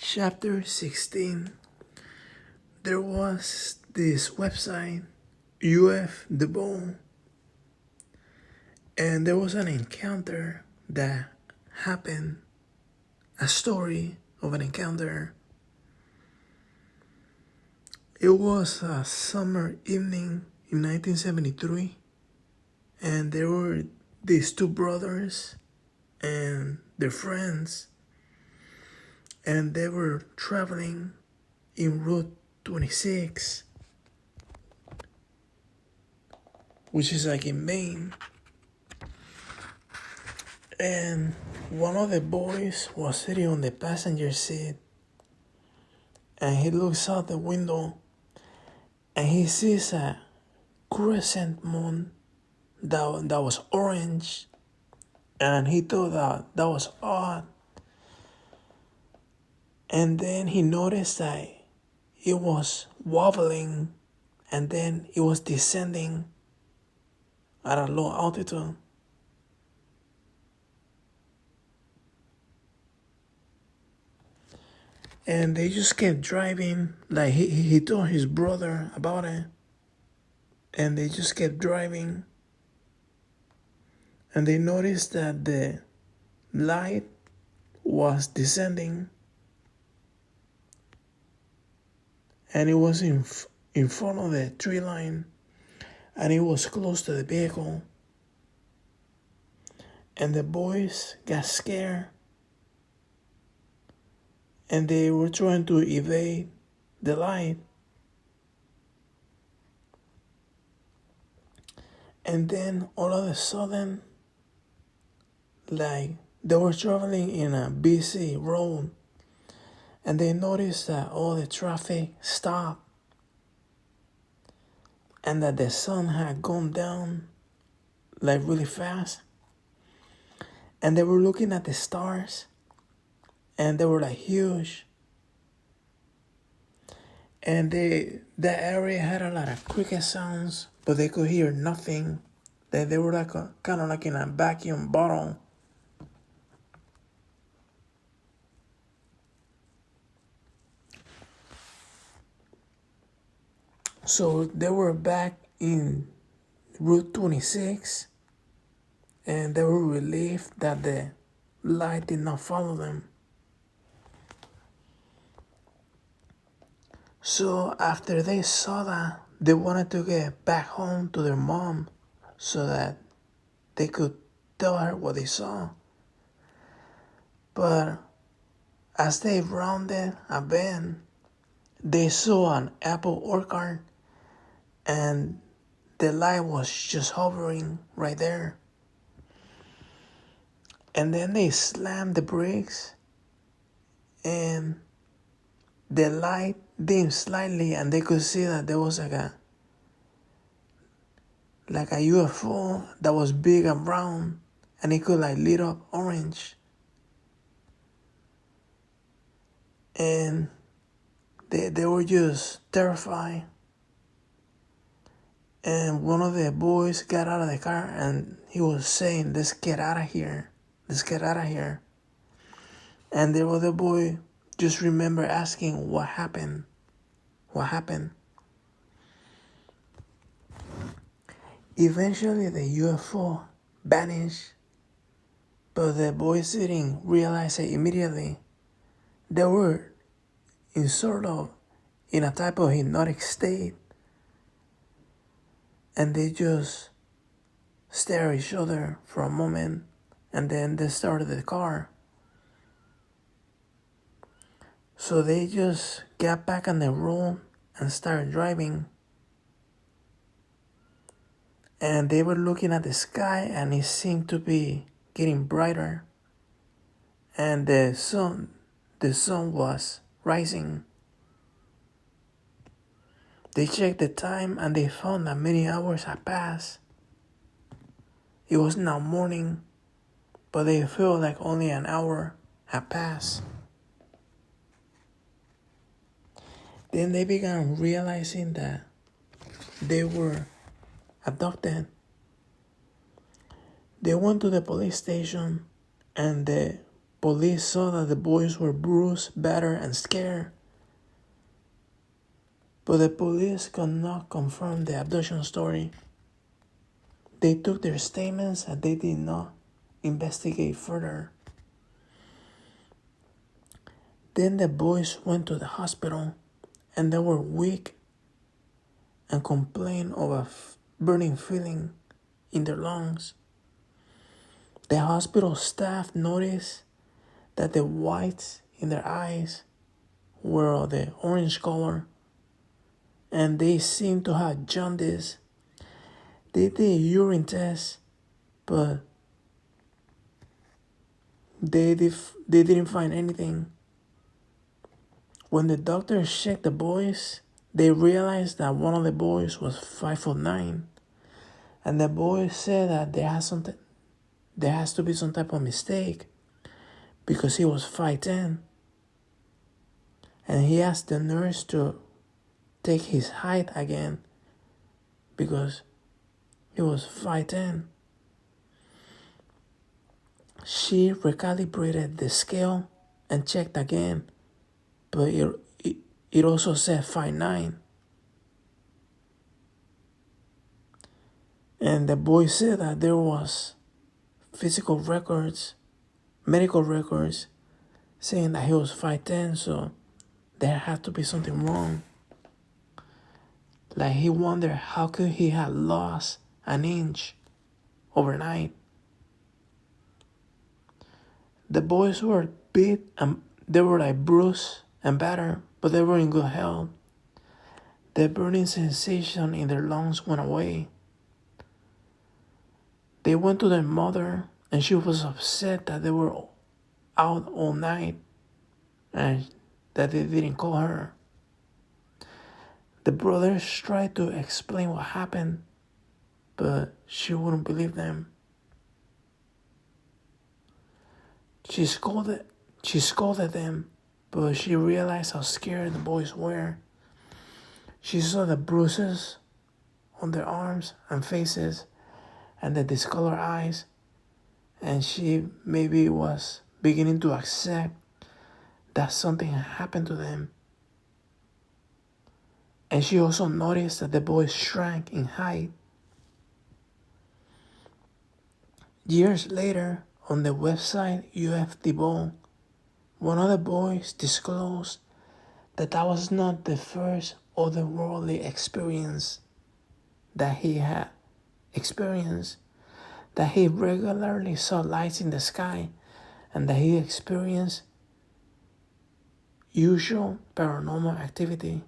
Chapter 16. There was this website, UF The Bone, and there was an encounter that happened, a story of an encounter. It was a summer evening in 1973, and there were these two brothers and their friends, and they were traveling in Route 26, which is like in Maine. And one of the boys was sitting on the passenger seat, and he looks out the window and he sees a crescent moon that was orange, and he thought that was odd. And then he noticed that it was wobbling, and then it was descending at a low altitude. And they just kept driving, like he told his brother about it. And they just kept driving. And they noticed that the light was descending. And it was in front of the tree line. And it was close to the vehicle. And the boys got scared. And they were trying to evade the light. And then all of a sudden, like they were traveling in a busy road, and they noticed that all the traffic stopped, and that the sun had gone down like really fast. And they were looking at the stars, and they were like huge. And that area had a lot of cricket sounds, but they could hear nothing. They were like kind of like in a vacuum bottle. So they were back in Route 26, and they were relieved that the light did not follow them. So after they saw that, they wanted to get back home to their mom so that they could tell her what they saw. But as they rounded a bend, they saw an apple orchard, and the light was just hovering right there. And then they slammed the brakes, and the light dimmed slightly, and they could see that there was like a UFO that was big and brown, and it could like lit up orange. And they were just terrified. And one of the boys got out of the car, and he was saying, "Let's get out of here. Let's get out of here." And the other boy just remember asking, "What happened? What happened?" Eventually the UFO vanished, but the boys didn't realize it immediately. They were in a type of hypnotic state, and they just stared at each other for a moment, and then they started the car. So they just got back on the road and started driving. And they were looking at the sky, and it seemed to be getting brighter. And the sun was rising. They checked the time, and they found that many hours had passed. It was now morning, but they felt like only an hour had passed. Then they began realizing that they were abducted. They went to the police station, and the police saw that the boys were bruised, battered, and scared. But the police could not confirm the abduction story. They took their statements and they did not investigate further. Then the boys went to the hospital and they were weak and complained of a burning feeling in their lungs. The hospital staff noticed that the whites in their eyes were of the orange color and they seemed to have jaundice. They did a urine test, but they didn't find anything. When the doctors checked the boys, they realized that one of the boys was 5'9", and the boy said that there has to be some type of mistake because he was 5'10", and he asked the nurse to take his height again because he was 5'10". She recalibrated the scale and checked again, but it also said 5'9". And the boy said that there was medical records, saying that he was 5'10", so there had to be something wrong. Like he wondered how could he have lost an inch overnight. The boys were beat and they were like bruised and battered, but they were in good health. The burning sensation in their lungs went away. They went to their mother and she was upset that they were out all night and that they didn't call her. The brothers tried to explain what happened, but she wouldn't believe them. She scolded them, but she realized how scared the boys were. She saw the bruises on their arms and faces and the discolored eyes, and she maybe was beginning to accept that something had happened to them. And she also noticed that the boys shrank in height. Years later, on the website UFDBO, one of the boys disclosed that was not the first otherworldly experience that he had experienced, that he regularly saw lights in the sky, and that he experienced usual paranormal activity.